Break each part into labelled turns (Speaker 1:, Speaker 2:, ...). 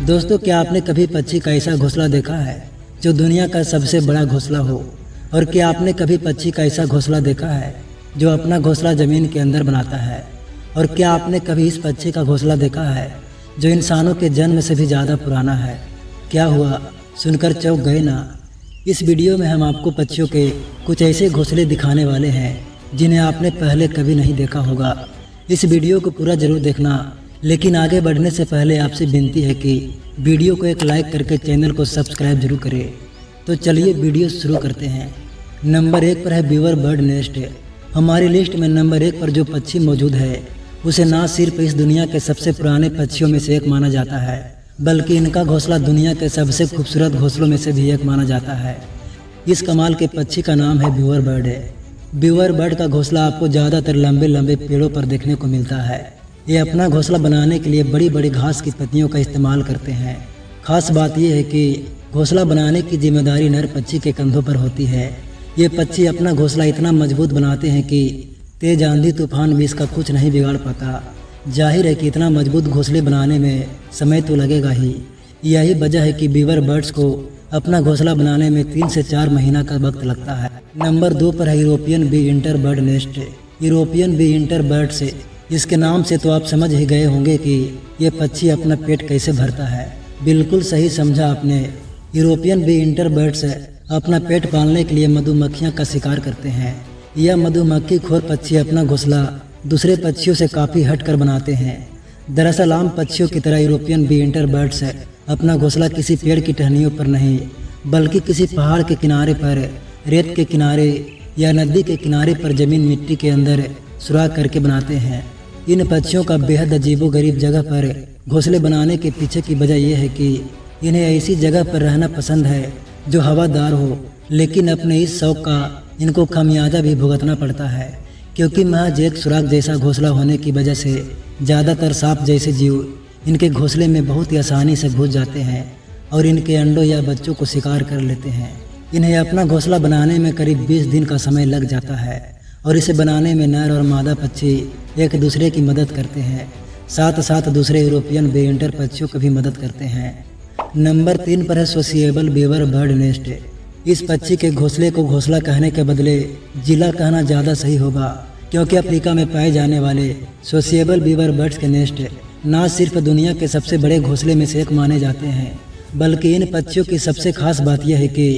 Speaker 1: दोस्तों, क्या आपने कभी पक्षी का ऐसा घोंसला देखा है जो दुनिया का सबसे बड़ा घोंसला हो? और क्या आपने कभी पक्षी का ऐसा घोंसला देखा है जो अपना घोंसला ज़मीन के अंदर बनाता है? और क्या आपने कभी इस पक्षी का घोंसला देखा है जो इंसानों के जन्म से भी ज़्यादा पुराना है? क्या हुआ, सुनकर चौंक गए ना? इस वीडियो में हम आपको पक्षियों के कुछ ऐसे घोंसले दिखाने वाले हैं जिन्हें आपने पहले कभी नहीं देखा होगा। इस वीडियो को पूरा ज़रूर देखना, लेकिन आगे बढ़ने से पहले आपसे विनती है कि वीडियो को एक लाइक करके चैनल को सब्सक्राइब जरूर करें। तो चलिए वीडियो शुरू करते हैं। नंबर 1 पर है बीवर बर्ड नेस्ट। हमारी लिस्ट में नंबर 1 पर जो पक्षी मौजूद है उसे ना सिर्फ इस दुनिया के सबसे पुराने पक्षियों में से एक माना जाता है, बल्कि इनका घोंसला दुनिया के सबसे खूबसूरत घोंसलों में से भी एक माना जाता है। इस कमाल के पक्षी का नाम है बीवर बर्ड है। बीवर बर्ड का घोंसला आपको ज़्यादातर लंबे लंबे पेड़ों पर देखने को मिलता है। ये अपना घोंसला बनाने के लिए बड़ी बड़ी घास की पत्तियों का इस्तेमाल करते हैं। खास बात यह है कि घोंसला बनाने की जिम्मेदारी नर पक्षी के कंधों पर होती है। ये पक्षी अपना घोंसला इतना मजबूत बनाते हैं कि तेज आंधी तूफान भी इसका कुछ नहीं बिगाड़ पाता। जाहिर है कि इतना मजबूत घोंसले बनाने में समय तो लगेगा ही। यही वजह है कि बीवर बर्ड्स को अपना घोंसला बनाने में 3 से 4 महीना का वक्त लगता है। नंबर 2 पर है European bee eater bird nest. European bee eater bird से इसके नाम से तो आप समझ ही गए होंगे कि ये पक्षी अपना पेट कैसे भरता है। बिल्कुल सही समझा आपने। यूरोपियन बी इंटर बर्ड्स अपना पेट पालने के लिए मधुमक्खियां का शिकार करते हैं। यह मधुमक्खी खोर पक्षी अपना घोंसला दूसरे पक्षियों से काफ़ी हट कर बनाते हैं। दरअसल आम पक्षियों की तरह यूरोपियन बी इंटर बर्ड्स अपना घोंसला किसी पेड़ की टहनियों पर नहीं, बल्कि किसी पहाड़ के किनारे पर, रेत के किनारे या नदी के किनारे पर ज़मीन मिट्टी के अंदर सुराख करके बनाते हैं। इन पक्षियों का बेहद अजीबोगरीब जगह पर घोंसले बनाने के पीछे की वजह यह है कि इन्हें ऐसी जगह पर रहना पसंद है जो हवादार हो, लेकिन अपने इस शौक का इनको खामियाजा भी भुगतना पड़ता है, क्योंकि महज एक सुराख जैसा घोंसला होने की वजह से ज़्यादातर सांप जैसे जीव इनके घोंसले में बहुत ही आसानी से घुस जाते हैं और इनके अंडों या बच्चों को शिकार कर लेते हैं। इन्हें अपना घोंसला बनाने में करीब 20 दिन का समय लग जाता है और इसे बनाने में नर और मादा पक्षी एक दूसरे की मदद करते हैं, साथ साथ दूसरे यूरोपियन बे इंटर पक्षियों की भी मदद करते हैं। नंबर 3 पर है सोशिएबल बीवर बर्ड नेस्ट। इस पक्षी के घोंसले को घोंसला कहने के बदले जिला कहना ज़्यादा सही होगा, क्योंकि अफ्रीका में पाए जाने वाले सोशिएबल बीवर बर्ड्स के नेस्ट ना सिर्फ दुनिया के सबसे बड़े घोंसले में से एक माने जाते हैं, बल्कि इन पक्षियों की सबसे खास बात यह है कि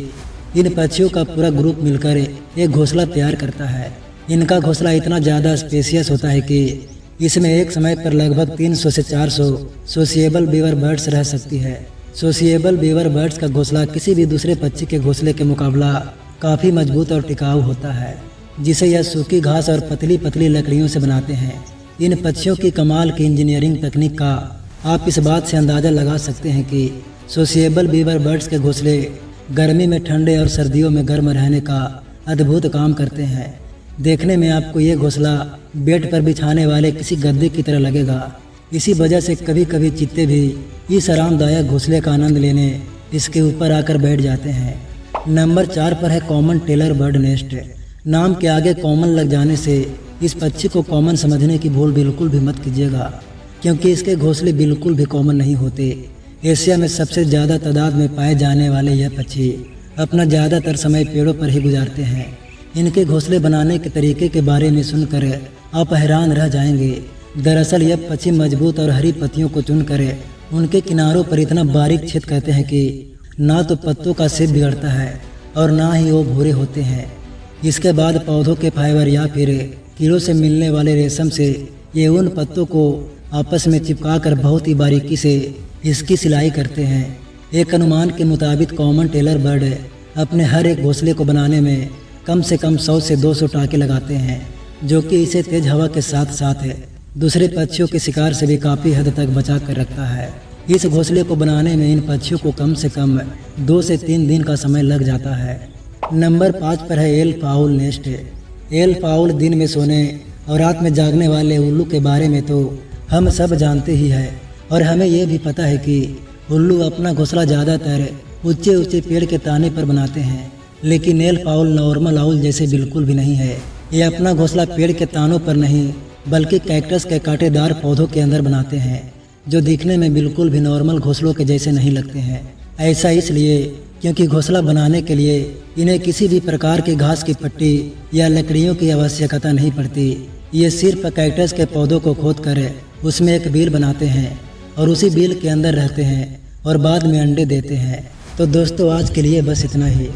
Speaker 1: इन पक्षियों का पूरा ग्रुप मिलकर एक घोंसला तैयार करता है। इनका घोंसला इतना ज़्यादा स्पेशियस होता है कि इसमें एक समय पर लगभग 300 से 400 सोशिएबल बीवर बर्ड्स रह सकती है। सोशिएबल बीवर बर्ड्स का घोंसला किसी भी दूसरे पक्षी के घोंसले के मुकाबला काफ़ी मजबूत और टिकाऊ होता है, जिसे यह सूखी घास और पतली पतली लकड़ियों से बनाते हैं। इन पक्षियों की कमाल की इंजीनियरिंग तकनीक का आप इस बात से अंदाज़ा लगा सकते हैं कि सोशिएबल बीवर बर्ड्स के घोंसले गर्मी में ठंडे और सर्दियों में गर्म रहने का अद्भुत काम करते हैं। देखने में आपको ये घोंसला बेड पर बिछाने वाले किसी गद्दे की तरह लगेगा। इसी वजह से कभी कभी चित्ते भी इस आरामदायक घोंसले का आनंद लेने इसके ऊपर आकर बैठ जाते हैं। नंबर 4 पर है कॉमन टेलर बर्ड नेस्ट। नाम के आगे कॉमन लग जाने से इस पक्षी को कॉमन समझने की भूल बिल्कुल भी मत कीजिएगा, क्योंकि इसके घोंसले बिल्कुल भी कॉमन नहीं होते। एशिया में सबसे ज़्यादा तादाद में पाए जाने वाले यह पक्षी अपना ज़्यादातर समय पेड़ों पर ही गुजारते हैं। इनके घोंसले बनाने के तरीके के बारे में सुनकर आप हैरान रह जाएंगे। दरअसल यह पक्षी मजबूत और हरी पत्तियों को चुनकर उनके किनारों पर इतना बारीक छेद करते हैं कि ना तो पत्तों का शेप बिगड़ता है और ना ही वो भूरे होते हैं। इसके बाद पौधों के फाइबर या फिर कीड़ों से मिलने वाले रेशम से ये उन पत्तों को आपस में चिपका कर बहुत ही बारीकी से इसकी सिलाई करते हैं। एक अनुमान के मुताबिक कॉमन टेलर बर्ड अपने हर एक घोंसले को बनाने में कम से कम 100 से 200 टाँके लगाते हैं, जो कि इसे तेज हवा के साथ साथ दूसरे पक्षियों के शिकार से भी काफ़ी हद तक बचा कर रखता है। इस घोंसले को बनाने में इन पक्षियों को कम से कम 2 से 3 दिन का समय लग जाता है। नंबर 5 पर है L foul nest. L foul दिन में सोने और रात में जागने वाले उल्लू के बारे में तो हम सब जानते ही हैं, और हमें यह भी पता है कि उल्लू अपना घोंसला ज़्यादातर ऊंचे ऊंचे पेड़ के ताने पर बनाते हैं, लेकिन एल फाउल नॉर्मल आउल जैसे बिल्कुल भी नहीं है। ये अपना घोंसला पेड़ के तानों पर नहीं, बल्कि कैक्टस के कांटेदार पौधों के अंदर बनाते हैं। जो दिखने में बिल्कुल भी नॉर्मल घोंसलों के जैसे नहीं लगते हैं। ऐसा इसलिए क्योंकि घोंसला बनाने के लिए इन्हें किसी भी प्रकार की घास की पट्टी या लकड़ियों की आवश्यकता नहीं पड़ती। ये सिर्फ कैक्टस के पौधों को खोद कर उसमें एक बिल बनाते हैं और उसी बिल के अंदर रहते हैं और बाद में अंडे देते हैं। तो दोस्तों आज के लिए बस इतना ही।